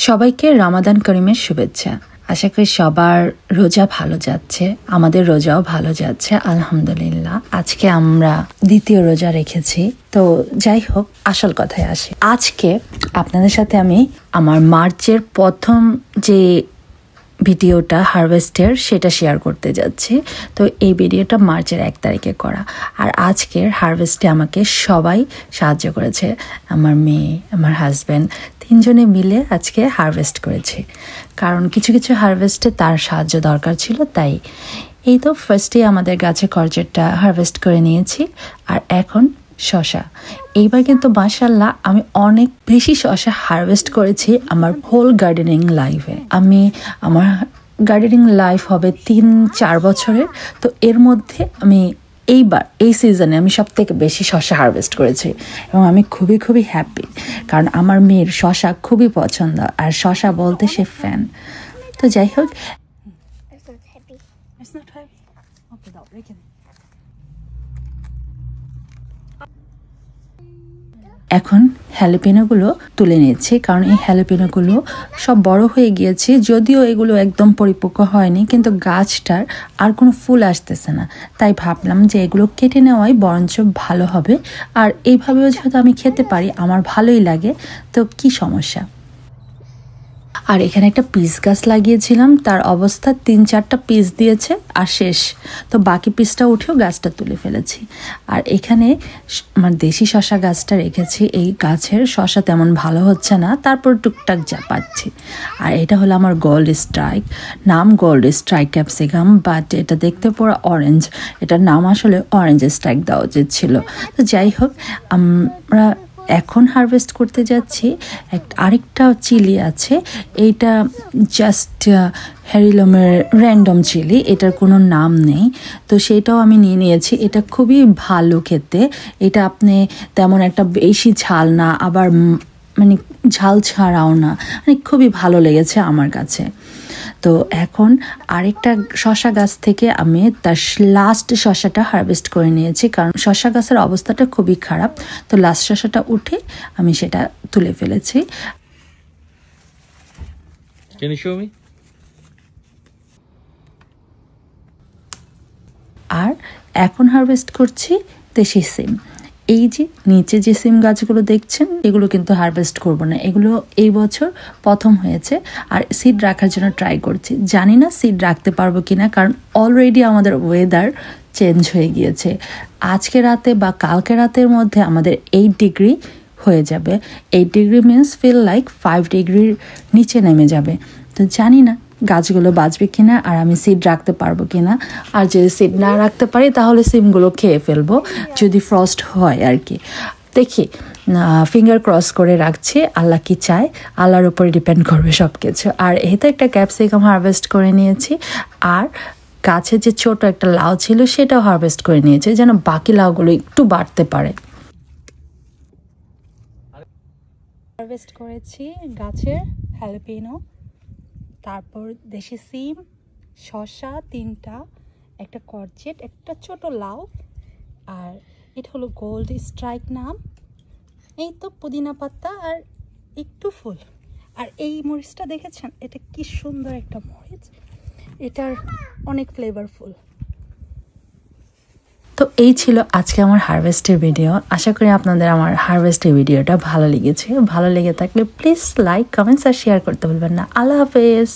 সবাইকে রমাদান করিমের শুভেচ্ছা। আশা করি সবার রোজা ভালো যাচ্ছে, আমাদের রোজাও ভালো যাচ্ছে আলহামদুলিল্লাহ। আজকে আমরা দ্বিতীয় রোজা রেখেছি। তো যাই হোক, আসল কথায় আসি। আজকে আপনাদের সাথে আমি আমার মার্চের প্রথম যে ভিডিওটা হারভেস্টের সেটা শেয়ার করতে যাচ্ছি। তো এই ভিডিওটা মার্চের 1 তারিখে করা, আর আজকের হারভেস্টে আমাকে সবাই সাহায্য করেছে। আমার মেয়ে, আমার হাজব্যান্ড, 3 জনে মিলে আজকে হারভেস্ট করেছে, কারণ কিছু কিছু হারভেস্টে তার সাহায্য দরকার ছিল। তাই এই তো ফার্স্টে আমাদের গাছে খরচেরটা হারভেস্ট করে নিয়েছি, আর এখন শশা। এইবার কিন্তু মাশাআল্লাহ আমি অনেক বেশি শশা হারভেস্ট করেছি আমার হোল গার্ডেনিং লাইফে। আমার গার্ডেনিং লাইফ হবে 3-4 বছরের। তো এর মধ্যে আমি এইবার এই সিজনে আমি সব থেকে বেশি শশা হারভেস্ট করেছি, এবং আমি খুবই খুবই হ্যাপি, কারণ আমার মেয়ের শশা খুবই পছন্দ, আর শশা বলতে সে ফ্যান। তো যাই হোক, এখন হ্যালোপিনোগুলো তুলে নিচ্ছি, কারণ এই হ্যালোপিনোগুলো সব বড় হয়ে গিয়েছে। যদিও এগুলো একদম পরিপক্ক হয়নি, কিন্তু গাছটার আর কোনো ফুল আসতেছে না। তাই ভাবলাম যে এগুলো কেটে নেওয়াই বরঞ্চ ভালো হবে, আর এইভাবেও যেহেতু আমি খেতে পারি, আমার ভালোই লাগে, তো কি সমস্যা। আর এখানে একটা পিস গাছ লাগিয়েছিলাম, তার অবস্থা 3-4টা পিস দিয়েছে আর শেষ। তো বাকি পিসটা উঠেও গাছটা তুলে ফেলেছি। আর এখানে আমার দেশি শশা গাছটা রেখেছি। এই গাছের শশা তেমন ভালো হচ্ছে না, তারপর টুকটাক যা পাচ্ছি। আর এটা হলো আমার গোল্ড স্ট্রাইক, নাম গোল্ড স্ট্রাইক ক্যাপসিকাম, বাট এটা দেখতে পুরো অরেঞ্জ। এটার নাম আসলে অরেঞ্জ স্ট্রাইক দেওয়া উচিত ছিল। তো যাই হোক, আমরা এখন হারভেস্ট করতে যাচ্ছি। আরেকটা চিলি আছে, এইটা জাস্ট হেরিলমের র্যান্ডম চিলি, এটার কোনো নাম নেই। তো সেটাও আমি নিয়ে নিয়েছি। এটা খুবই ভালো খেতে। এটা আপনি তেমন একটা বেশি ঝাল না, আবার মানে ঝাল ছাড়াও না, মানে খুবই ভালো লেগেছে আমার কাছে। তো এখন আরেকটা শশা গাছ থেকে আমি তার লাস্ট শশাটা হারভেস্ট করে নিয়েছি, কারণ শশা গাছের অবস্থাটা খুবই খারাপ। তো লাস্ট শশাটা উঠে আমি সেটা তুলে ফেলেছি। আর এখন হারভেস্ট করছি দেশি সিম। এই যে নিচে যে সিম গাছগুলো দেখছেন, এগুলো কিন্তু হারভেস্ট করব না, এগুলো এই বছর প্রথম হয়েছে। আর সিড রাখার জন্য ট্রাই করছি, জানি না সিড রাখতে পারবো কিনা, কারণ অলরেডি আমাদের ওয়েদার চেঞ্জ হয়ে গিয়েছে। আজকে রাতে বা কালকে রাতের মধ্যে আমাদের 8 ডিগ্রি হয়ে যাবে। 8 ডিগ্রি মিনস ফিল লাইক 5 ডিগ্রির নিচে নেমে যাবে। তো জানি না গাছগুলো বাঁচবে কিনা, আর আমি সিড রাখতে পারবো কিনা। আর যদি সিড না রাখতে পারি, তাহলে সিমগুলো খেয়ে ফেলবো, যদি ফ্রস্ট হয় আর কি। দেখি, ফিঙ্গার ক্রস করে রাখছি, আল্লাহ কি চায়, আল্লাহর উপরে ডিপেন্ড করবে সব কিছু। আর এতে একটা ক্যাপসিকাম হারভেস্ট করে নিয়েছি, আর গাছে যে ছোট একটা লাউ ছিল সেটাও হারভেস্ট করে নিয়েছি, যেন বাকি লাউগুলো একটু বাড়তে পারে। হারভেস্ট করেছি গাছের হ্যালোপিনো, তারপর দেশি সিম, শসা 3টা, একটা করচেট, একটা ছোট লাউ, আর এটা হলো গোল্ড স্ট্রাইক নাম। এই তো পুদিনা পাতা আর একটু ফুল। আর এই মরিচটা দেখেছেন, এটা কি সুন্দর একটা মরিচ, এটার অনেক ফ্লেভারফুল। তো এই ছিল আজকে আমার হারভেস্টের ভিডিও। আশা করি আপনাদের আমার হারভেস্টের ভিডিওটা ভালো লেগেছে। ভালো লেগে থাকলে প্লিজ লাইক, কমেন্টস আর শেয়ার করতে ভুলবেন না। আল্লাহ হাফেজ।